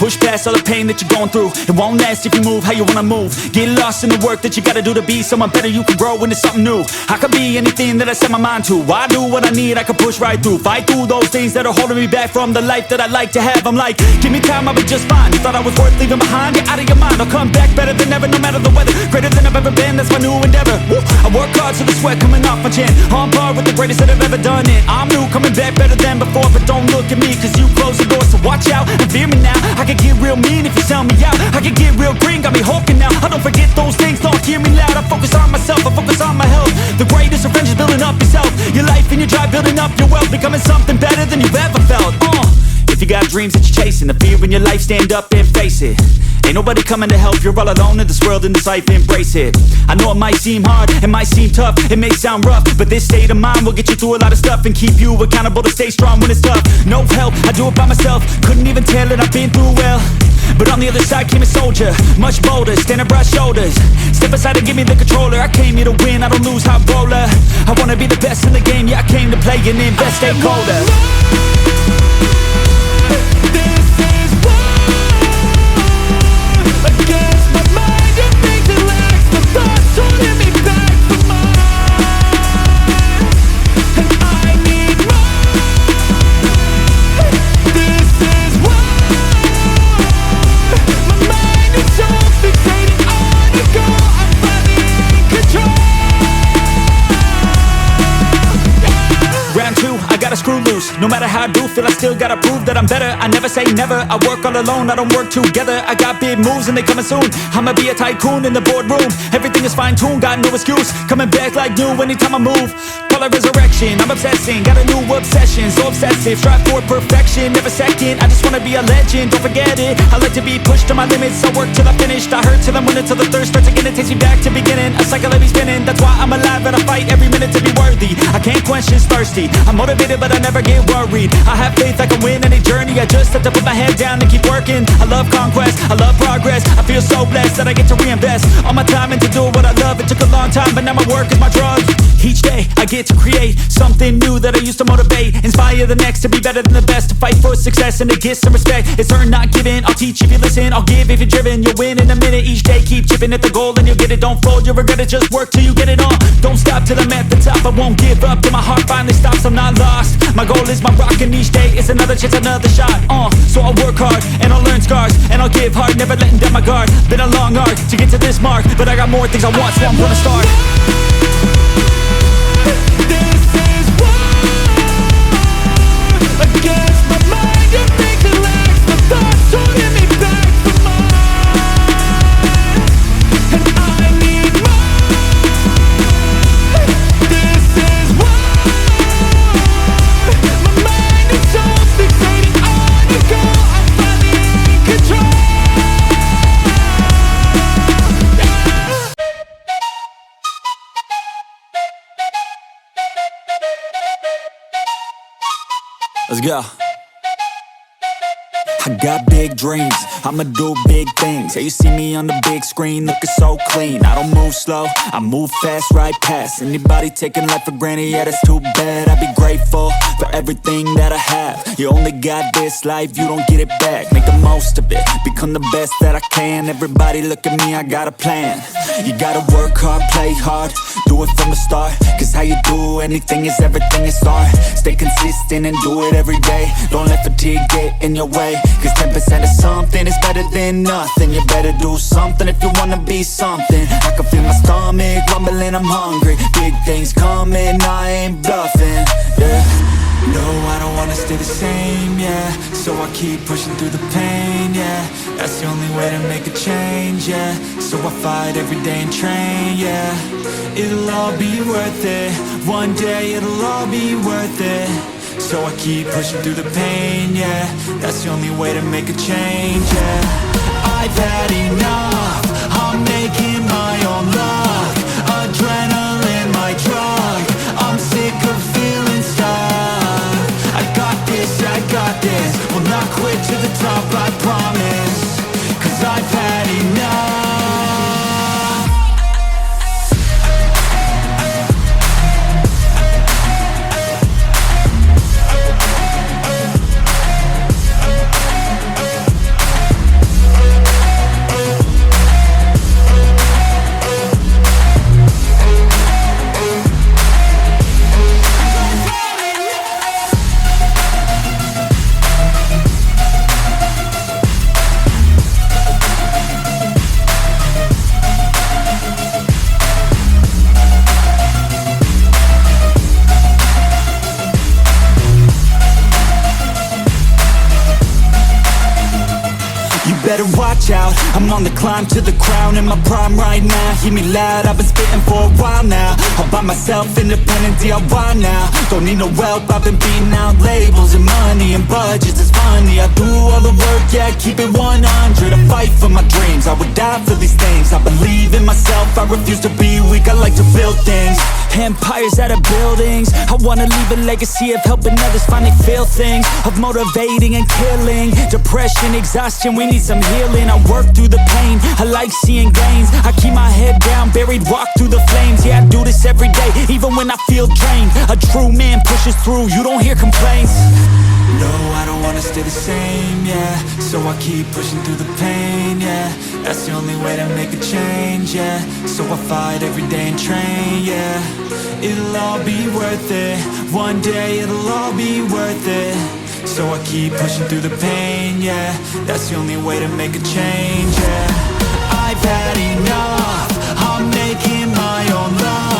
Push past all the pain that you're going through. It won't last if you move how you wanna move. Get lost in the work that you gotta do to be someone better. You can grow into something new. I could be anything that I set my mind to. I do what I need, I can push right through. Fight through those things that are holding me back from the life that I like to have. I'm like, give me time, I'll be just fine. You thought I was worth leaving behind? You're out of your mind. I'll come back better than ever, no matter the weather. Greater than I've ever been, that's my new endeavor. Woo! I work hard so the sweat coming off my chin. On par with the greatest that I've ever done it. I'm new, coming back better than before. But don't look at me, cause you close the door. So watch out and fear me now. I can get real mean if you sell me out. I can get real green, got me hulking now. I don't forget those things, don't hear me loud. I focus on myself, I focus on my health. The greatest revenge is building up yourself. Your life and your drive, building up your wealth. Becoming something better than you've ever felt. If you got dreams that you're chasing, the fear in your life, stand up and face it. Ain't nobody coming to help, you're all alone in this world, in this life, embrace it. I know it might seem hard, it might seem tough, it may sound rough, but this state of mind will get you through a lot of stuff and keep you accountable to stay strong when it's tough. No help, I do it by myself, couldn't even tell it, I've been through well. But on the other side came a soldier, much bolder, standing broad shoulders. Step aside and give me the controller, I came here to win, I don't lose, high roller. I wanna be the best in the game, yeah I came to play and invest, stay colder. Screw loose, no matter how I do feel, I still gotta prove that I'm better. I never say never, I work all alone, I don't work together. I got big moves and they coming soon. I'ma be a tycoon in the boardroom. Everything is fine tuned, got no excuse. Coming back like new anytime I move. Call it resurrection, I'm obsessing, got a new obsession. So obsessive, strive for perfection. Never second, I just wanna be a legend, don't forget it. I like to be pushed to my limits, I work till I finished. I hurt till I'm winning, till the thirst starts again. It takes me back to beginning, a cycle of me spinning. That's why I'm alive and I fight every minute to be worthy. I can't quench this thirsty, I'm motivated but I never get worried. I have faith I can win any journey. I just have to put my head down and keep working. I love conquest, I love progress. I feel so blessed that I get to reinvest all my time into doing what I love. It took a long time, but now my work is my drug. Each day I get to create something new that I used to motivate. Inspire the next to be better than the best. To fight for success and to get some respect. It's earned, not given. I'll teach if you listen, I'll give if you're driven. You'll win in a minute. Each day keep chipping at the goal and you'll get it. Don't fold, you'll regret it. Just work till you get it on. Don't stop till I'm at the top. I won't give up till my heart finally stops. I'm not lost. My goal is my rock and each day is another chance, another shot. So I'll work hard and I'll learn scars and I'll give hard, never letting down my guard. Been a long arc to get to this mark, but I got more things I want, so I'm gonna start. This is war against my mind. It makes it last. The thoughts holding me back from mine, and I need more. This is war. My mind is so fixated on you go. I'm finally in control. Let's go. I got big dreams, I'ma do big things. Yeah, you see me on the big screen, looking so clean. I don't move slow, I move fast, right past anybody taking life for granted. Yeah, that's too bad. I'd be grateful for everything that I have. You only got this life, you don't get it back. Make the most of it, become the best that I can. Everybody look at me, I got a plan. You gotta work hard, play hard, do it from the start. Cause how you do anything is everything, it's art. Stay consistent and do it every day. Don't let fatigue get in your way. Cause 10% of something is better than nothing. You better do something if you wanna be something. I can feel my stomach rumbling, I'm hungry. Big things coming, I ain't bluffing, yeah. No, I don't wanna stay the same, yeah. So I keep pushing through the pain, yeah. That's the only way to make a change, yeah. So I fight every day and train, yeah. It'll all be worth it. One day it'll all be worth it. So I keep pushing through the pain, yeah. That's the only way to make a change, yeah. I've had enough, I'm making my own luck. Adrenaline, my drug, I'm sick of feeling stuck. I got this, will not quit to the top, I promise. Cause I've had enough. watch out. I'm on the climb to the crown, in my prime right now. Hear me loud, I've been spitting for a while now. All by myself, independent DIY now. Don't need no help, I've been beating out labels and money and budgets, it's funny. I do all the work, yeah, keep it 100. I fight for my dreams, I would die for these things. I believe in myself, I refuse to be weak, I like to build things. Empires out of buildings. I wanna leave a legacy of helping others finally feel things, of motivating and killing depression, exhaustion, we need some healing. I work through the pain, I like seeing gains. I keep my head down, buried, walk through the flames. Yeah, I do this every day, even when I feel drained. A true man pushes through, you don't hear complaints. No, I don't wanna stay the same, yeah. So I keep pushing through the pain, yeah. That's the only way to make a change, yeah. So I fight every day and train, yeah. It'll all be worth it, one day it'll all be worth it. So I keep pushing through the pain, yeah. That's the only way to make a change, yeah. I've had enough, I'm making my own luck.